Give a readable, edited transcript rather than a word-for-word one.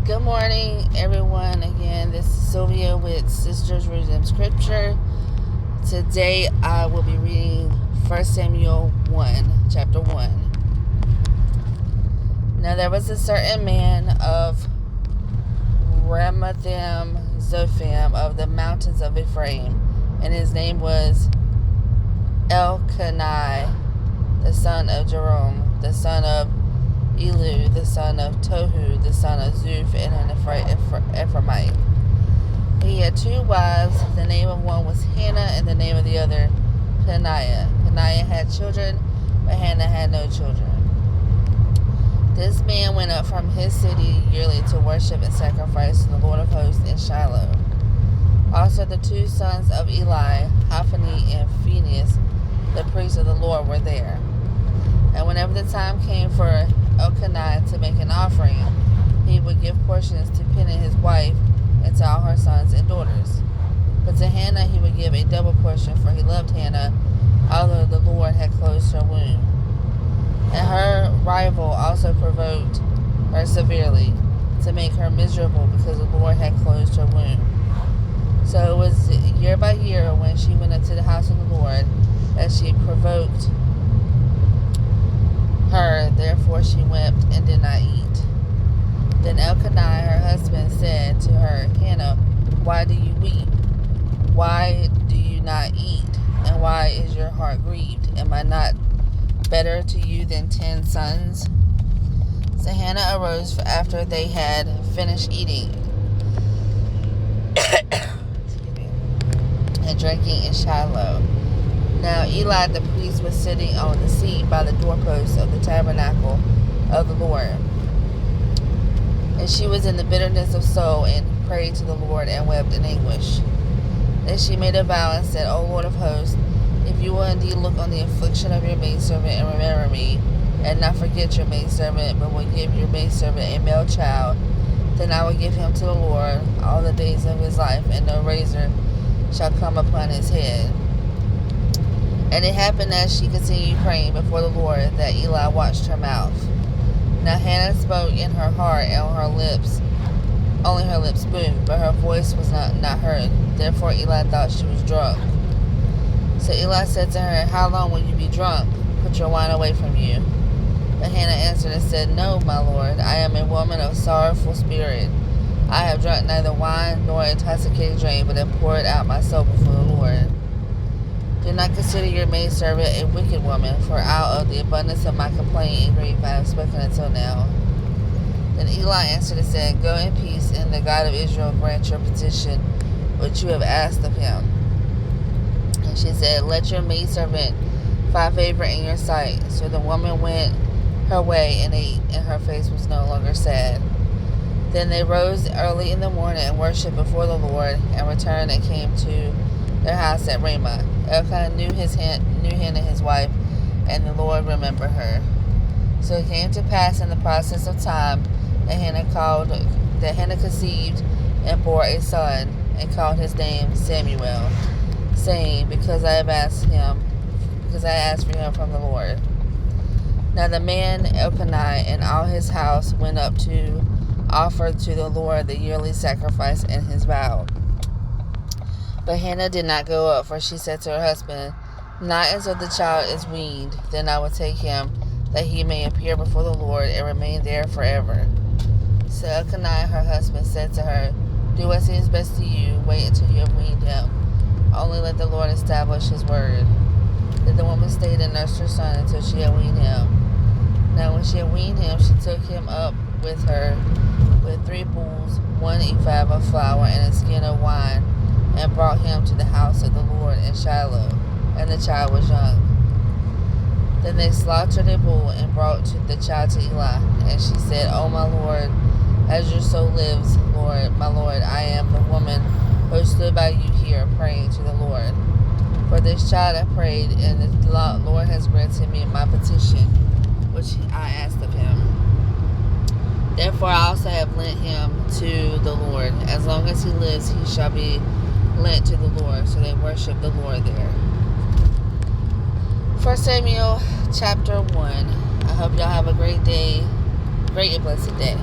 Good morning, everyone. Again, this is Sylvia with Sisters Reading Scripture. Today I will be reading 1 Samuel 1, chapter 1. Now there was a certain man of Ramathaim Zophim of the mountains of Ephraim, and his name was Elkanah, the son of Jerome, the son of Eliu, the son of Tohu, the son of Zuph, and an Ephraimite. He had two wives. The name of one was Hannah, and the name of the other Peninnah. Peninnah had children, but Hannah had no children. This man went up from his city yearly to worship and sacrifice to the Lord of hosts in Shiloh. Also the two sons of Eli, Hophni and Phinehas, the priests of the Lord, were there. And whenever the time came for Elkanah to make an offering, he would give portions to Peninnah his wife and to all her sons and daughters. But to Hannah he would give a double portion, for he loved Hannah, although the Lord had closed her womb. And her rival also provoked her severely, to make her miserable, because the Lord had closed her womb. So it was year by year, when she went up to the house of the Lord, that she provoked her. Therefore she wept and did not eat. Then Elkanah her husband said to her, Hannah, why do you weep? Why do you not eat? And why is your heart grieved? Am I not better to you than 10 sons? So Hannah arose after they had finished eating and drinking in Shiloh. Now Eli the priest was sitting on the seat by the doorpost of the tabernacle of the Lord. And she was in the bitterness of soul, and prayed to the Lord, and wept in anguish. Then she made a vow and said, O Lord of hosts, if you will indeed look on the affliction of your maidservant and remember me, and not forget your maidservant, but will give your maidservant a male child, then I will give him to the Lord all the days of his life, and no razor shall come upon his head. And it happened as she continued praying before the Lord, that Eli watched her mouth. Now Hannah spoke in her heart, and her lips, only her lips moved, but her voice was not heard. Therefore Eli thought she was drunk. So Eli said to her, How long will you be drunk? Put your wine away from you. But Hannah answered and said, No, my Lord, I am a woman of sorrowful spirit. I have drunk neither wine nor intoxicating drink, but have poured out my soul before the Lord. Do not consider your maidservant a wicked woman, for out of the abundance of my complaint and grief I have spoken until now. Then Eli answered and said, Go in peace, and the God of Israel grant your petition, which you have asked of him. And she said, Let your maidservant find favor in your sight. So the woman went her way and ate, and her face was no longer sad. Then they rose early in the morning and worshipped before the Lord, and returned and came to their house at Ramah. Elkanah knew Hannah his wife, and the Lord remembered her. So it came to pass in the process of time that Hannah conceived and bore a son, and called his name Samuel, saying, Because I asked for him from the Lord. Now the man Elkanah and all his house went up to offer to the Lord the yearly sacrifice and his vow. But Hannah did not go up, for she said to her husband, Not until the child is weaned, then I will take him, that he may appear before the Lord and remain there forever. So Elkanah, her husband, said to her, Do what seems best to you. Wait until you have weaned him. Only let the Lord establish his word. Then the woman stayed and nursed her son until she had weaned him. Now when she had weaned him, she took him up with her with 3 bulls, 1 ephah of flour, and a skin of wine, and brought him to the house of the Lord in Shiloh, and the child was young. Then they slaughtered a bull and brought the child to Eli. And she said, O my Lord, as your soul lives, Lord, my Lord, I am the woman who stood by you here praying to the Lord. For this child I prayed, and the Lord has granted me my petition, which I asked of him. Therefore I also have lent him to the Lord. As long as he lives, he shall be lent to the Lord. So they worship the Lord there. 1 Samuel chapter 1. I hope y'all have a great day, great and blessed day.